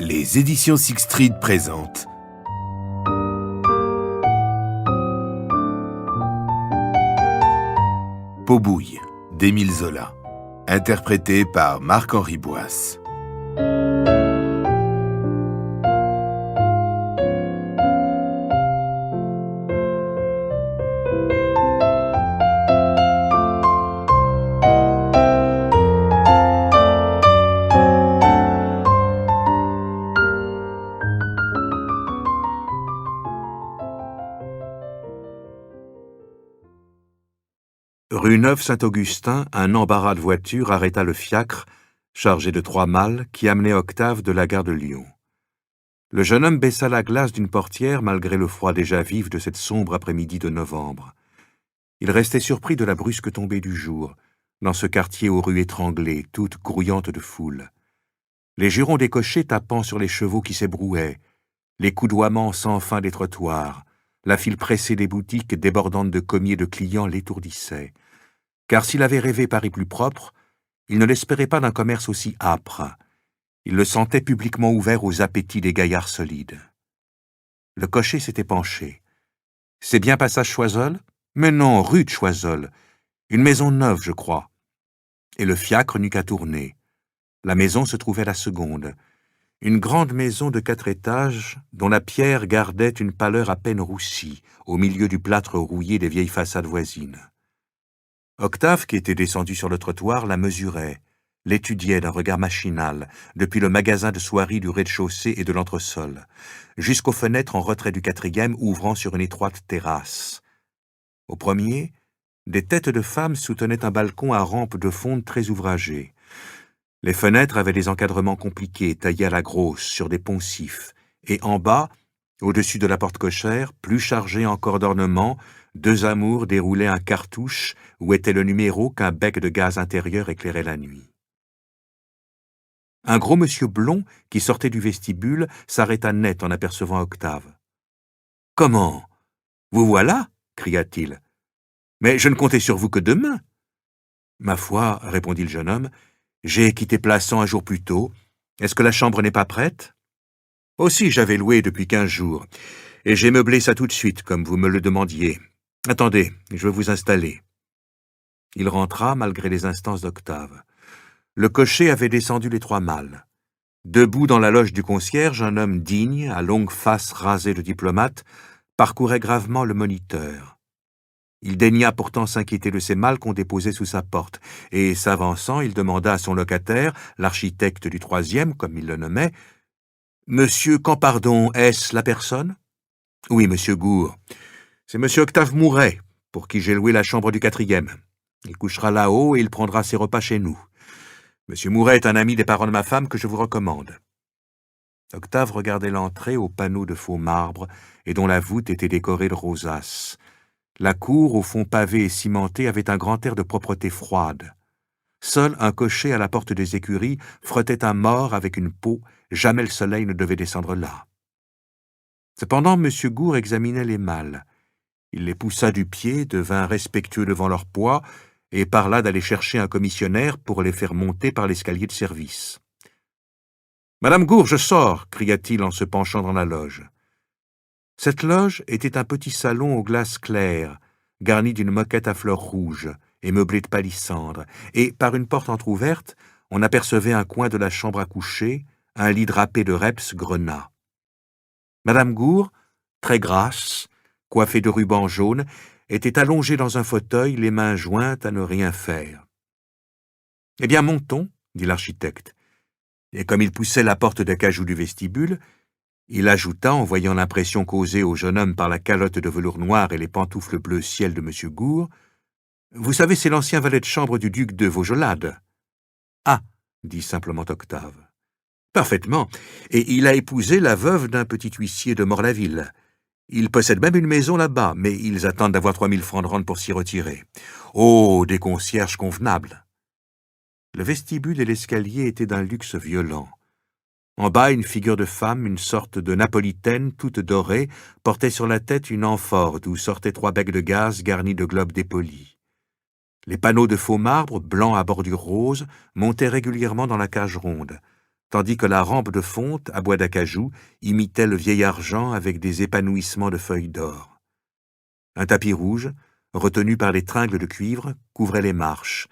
Les éditions Sixtreed présentent Pot-bouille d'Émile Zola, interprété par Marc-Henri Boisse. Rue Neuve-Saint-Augustin, un embarras de voitures arrêta le fiacre, chargé de 3 malles, qui amenait Octave de la gare de Lyon. Le jeune homme baissa la glace d'une portière malgré le froid déjà vif de cette sombre après-midi de novembre. Il restait surpris de la brusque tombée du jour, dans ce quartier aux rues étranglées, toutes grouillantes de foule. Les jurons des cochers tapant sur les chevaux qui s'ébrouaient, les coudoiements sans fin des trottoirs, la file pressée des boutiques débordantes de commis et de clients l'étourdissaient. Car s'il avait rêvé Paris plus propre, il ne l'espérait pas d'un commerce aussi âpre. Il le sentait publiquement ouvert aux appétits des gaillards solides. Le cocher s'était penché. « C'est bien passage Choiseul ?»« Mais non, rue de Choiseul. Une maison neuve, je crois. » Et le fiacre n'eut qu'à tourner. La maison se trouvait à la seconde. Une grande maison de 4 étages, dont la pierre gardait une pâleur à peine roussie, au milieu du plâtre rouillé des vieilles façades voisines. Octave, qui était descendu sur le trottoir, la mesurait, l'étudiait d'un regard machinal, depuis le magasin de soierie du rez-de-chaussée et de l'entresol, jusqu'aux fenêtres en retrait du 4e ouvrant sur une étroite terrasse. Au premier, des têtes de femmes soutenaient un balcon à rampe de fonte très ouvragée. Les fenêtres avaient des encadrements compliqués, taillés à la grosse, sur des poncifs, et en bas, au-dessus de la porte cochère, plus chargée encore d'ornements, 2 amours déroulaient un cartouche où était le numéro qu'un bec de gaz intérieur éclairait la nuit. Un gros monsieur blond, qui sortait du vestibule, s'arrêta net en apercevant Octave. « Comment? Vous voilà ?» cria-t-il. « Mais je ne comptais sur vous que demain. »« Ma foi, » répondit le jeune homme, « j'ai quitté Plassans un jour plus tôt. Est-ce que la chambre n'est pas prête? » Aussi, j'avais loué depuis 15 jours, et j'ai meublé ça tout de suite, comme vous me le demandiez. Attendez, je vais vous installer. Il rentra, malgré les instances d'Octave. Le cocher avait descendu les 3 malles. Debout dans la loge du concierge, un homme digne, à longue face rasée de diplomate, parcourait gravement le moniteur. Il daigna pourtant s'inquiéter de ces malles qu'on déposait sous sa porte, et, s'avançant, il demanda à son locataire, l'architecte du 3e, comme il le nommait, « Monsieur Campardon, est-ce la personne ?»« Oui, monsieur Gour. C'est monsieur Octave Mouret, pour qui j'ai loué la chambre du 4e. Il couchera là-haut et il prendra ses repas chez nous. Monsieur Mouret est un ami des parents de ma femme que je vous recommande. » Octave regardait l'entrée aux panneaux de faux marbre et dont la voûte était décorée de rosaces. La cour, au fond pavé et cimenté, avait un grand air de propreté froide. Seul un cocher à la porte des écuries frottait un mort avec une peau, jamais le soleil ne devait descendre là. Cependant, M. Gour examinait les malles. Il les poussa du pied, devint respectueux devant leur poids, et parla d'aller chercher un commissionnaire pour les faire monter par l'escalier de service. « Madame Gour, je sors !» cria-t-il en se penchant dans la loge. Cette loge était un petit salon aux glaces claires, garni d'une moquette à fleurs rouges et meublé de palissandre, et, par une porte entr'ouverte, on apercevait un coin de la chambre à coucher, un lit drapé de reps grenat. Madame Gour, très grasse, coiffée de rubans jaunes, était allongée dans un fauteuil, les mains jointes à ne rien faire. « Eh bien, montons, » dit l'architecte, et comme il poussait la porte d'acajou du vestibule, il ajouta, en voyant l'impression causée au jeune homme par la calotte de velours noir et les pantoufles bleu ciel de M. Gour, « Vous savez, c'est l'ancien valet de chambre du duc de Vaugelade. »« Ah !» dit simplement Octave. « Parfaitement, et il a épousé la veuve d'un petit huissier de Morlaville. Ils possèdent même une maison là-bas, mais ils attendent d'avoir 3000 francs de rente pour s'y retirer. Oh, des concierges convenables !» Le vestibule et l'escalier étaient d'un luxe violent. En bas, une figure de femme, une sorte de napolitaine, toute dorée, portait sur la tête une amphore d'où sortaient 3 becs de gaz garnis de globes dépolis. Les panneaux de faux marbre, blancs à bordure rose, montaient régulièrement dans la cage ronde. tandis que la rampe de fonte, à bois d'acajou, imitait le vieil argent avec des épanouissements de feuilles d'or. Un tapis rouge, retenu par les tringles de cuivre, couvrait les marches.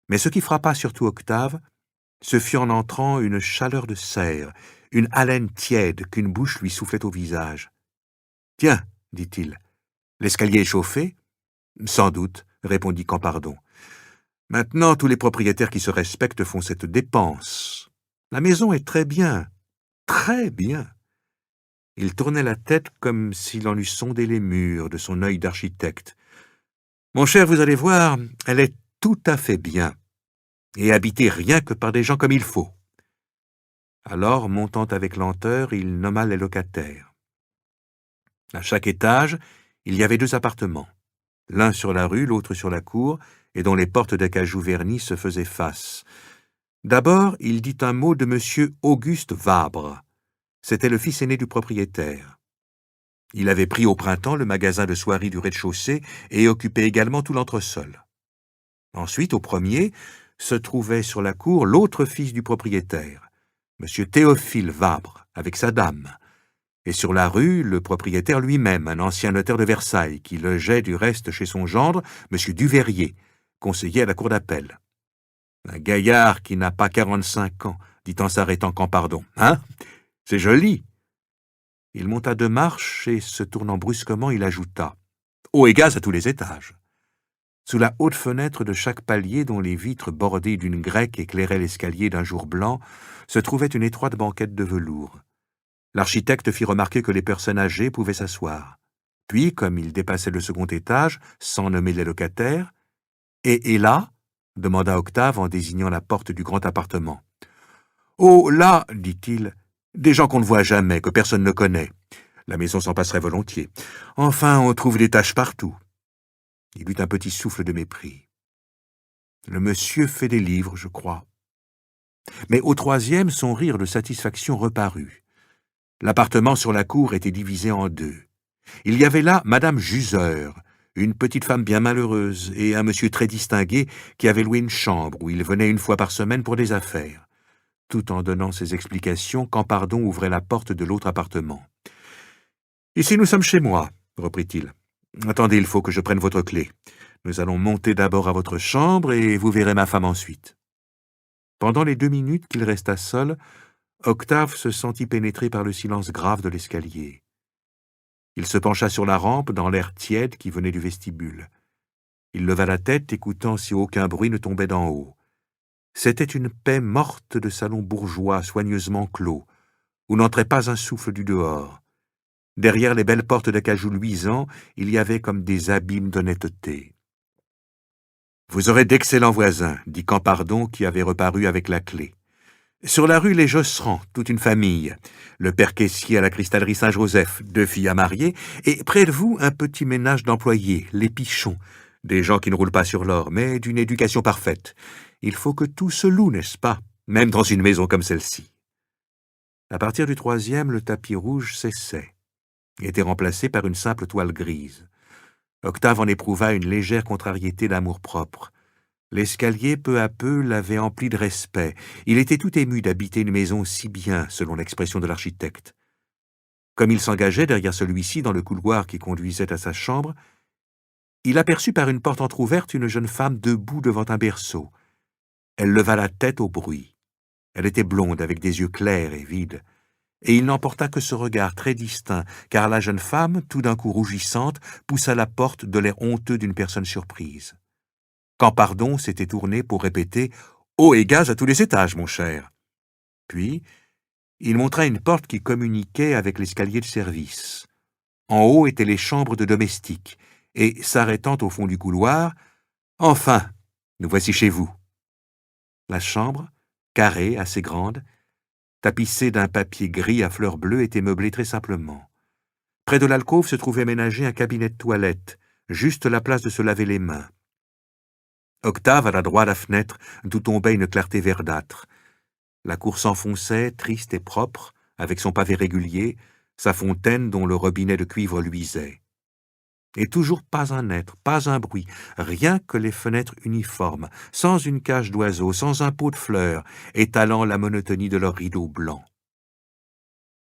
Mais ce qui frappa surtout Octave, ce fut en entrant une chaleur de serre, une haleine tiède qu'une bouche lui soufflait au visage. « Tiens, dit-il, l'escalier est chauffé ?»« Sans doute, répondit Campardon. Maintenant, tous les propriétaires qui se respectent font cette dépense. La maison est très bien, très bien. » Il tournait la tête comme s'il en eût sondé les murs de son œil d'architecte. « Mon cher, vous allez voir, elle est tout à fait bien, et habitée rien que par des gens comme il faut. » Alors, montant avec lenteur, il nomma les locataires. À chaque étage, il y avait 2 appartements, l'un sur la rue, l'autre sur la cour, et dont les portes d'acajou vernis se faisaient face. D'abord, il dit un mot de M. Auguste Vabre. C'était le fils aîné du propriétaire. Il avait pris au printemps le magasin de soierie du rez-de-chaussée et occupait également tout l'entresol. Ensuite, au premier, se trouvait sur la cour l'autre fils du propriétaire, M. Théophile Vabre, avec sa dame, et sur la rue, le propriétaire lui-même, un ancien notaire de Versailles, qui logeait du reste chez son gendre, M. Duveyrier, conseiller à la cour d'appel. Un gaillard qui n'a pas 45 ans, dit en s'arrêtant Campardon. « Hein? C'est joli !» Il monta 2 marches et, se tournant brusquement, il ajouta « Eau et gaz à tous les étages !» Sous la haute fenêtre de chaque palier, dont les vitres bordées d'une grecque éclairaient l'escalier d'un jour blanc, se trouvait une étroite banquette de velours. L'architecte fit remarquer que les personnes âgées pouvaient s'asseoir. Puis, comme il dépassait le second étage, sans nommer les locataires, « Et là ?» demanda Octave en désignant la porte du grand appartement. « Oh, là, dit-il, des gens qu'on ne voit jamais, que personne ne connaît. La maison s'en passerait volontiers. Enfin, on trouve des taches partout. » Il eut un petit souffle de mépris. « Le monsieur fait des livres, je crois. » Mais au troisième, son rire de satisfaction reparut. L'appartement sur la cour était divisé en 2. Il y avait là Madame Juseur, une petite femme bien malheureuse, et un monsieur très distingué qui avait loué une chambre où il venait 1 fois par semaine pour des affaires. Tout en donnant ses explications, Campardon ouvrait la porte de l'autre appartement. « Ici, nous sommes chez moi, » reprit-il. « Attendez, il faut que je prenne votre clé. Nous allons monter d'abord à votre chambre et vous verrez ma femme ensuite. » Pendant les 2 minutes qu'il resta seul, Octave se sentit pénétré par le silence grave de l'escalier. Il se pencha sur la rampe dans l'air tiède qui venait du vestibule. Il leva la tête, écoutant si aucun bruit ne tombait d'en haut. C'était une paix morte de salon bourgeois soigneusement clos, où n'entrait pas un souffle du dehors. Derrière les belles portes d'acajou luisant, il y avait comme des abîmes d'honnêteté. « Vous aurez d'excellents voisins, » dit Campardon, qui avait reparu avec la clé. « Sur la rue, les Josserand, toute une famille. Le père caissier à la cristallerie Saint-Joseph, 2 filles à marier, et près de vous, un petit ménage d'employés, les Pichons, des gens qui ne roulent pas sur l'or, mais d'une éducation parfaite. Il faut que tout se loue, n'est-ce pas, même dans une maison comme celle-ci. » À partir du troisième, le tapis rouge cessait, était remplacé par une simple toile grise. Octave en éprouva une légère contrariété d'amour-propre. L'escalier, peu à peu, l'avait empli de respect. Il était tout ému d'habiter une maison si bien, selon l'expression de l'architecte. Comme il s'engageait derrière celui-ci dans le couloir qui conduisait à sa chambre, il aperçut par une porte entr'ouverte une jeune femme debout devant un berceau. Elle leva la tête au bruit. Elle était blonde, avec des yeux clairs et vides. Et il n'emporta que ce regard très distinct, car la jeune femme, tout d'un coup rougissante, poussa la porte de l'air honteux d'une personne surprise. Campardon s'était tourné pour répéter « Eau et gaz à tous les étages, mon cher !» Puis, il montra une porte qui communiquait avec l'escalier de service. En haut étaient les chambres de domestiques, et, s'arrêtant au fond du couloir, « Enfin, nous voici chez vous !» La chambre, carrée, assez grande, tapissée d'un papier gris à fleurs bleues, était meublée très simplement. Près de l'alcôve se trouvait ménagé un cabinet de toilette, juste la place de se laver les mains. Octave alla droit à la fenêtre, d'où tombait une clarté verdâtre. La cour s'enfonçait, triste et propre, avec son pavé régulier, sa fontaine dont le robinet de cuivre luisait. Et toujours pas un être, pas un bruit, rien que les fenêtres uniformes, sans une cage d'oiseaux, sans un pot de fleurs, étalant la monotonie de leurs rideaux blancs.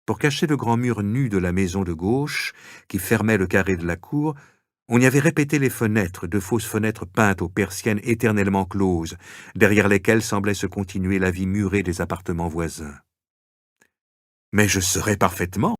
Pour cacher le grand mur nu de la maison de gauche, qui fermait le carré de la cour, on y avait répété les fenêtres, de fausses fenêtres peintes aux persiennes éternellement closes, derrière lesquelles semblait se continuer la vie murée des appartements voisins. « Mais je saurais parfaitement,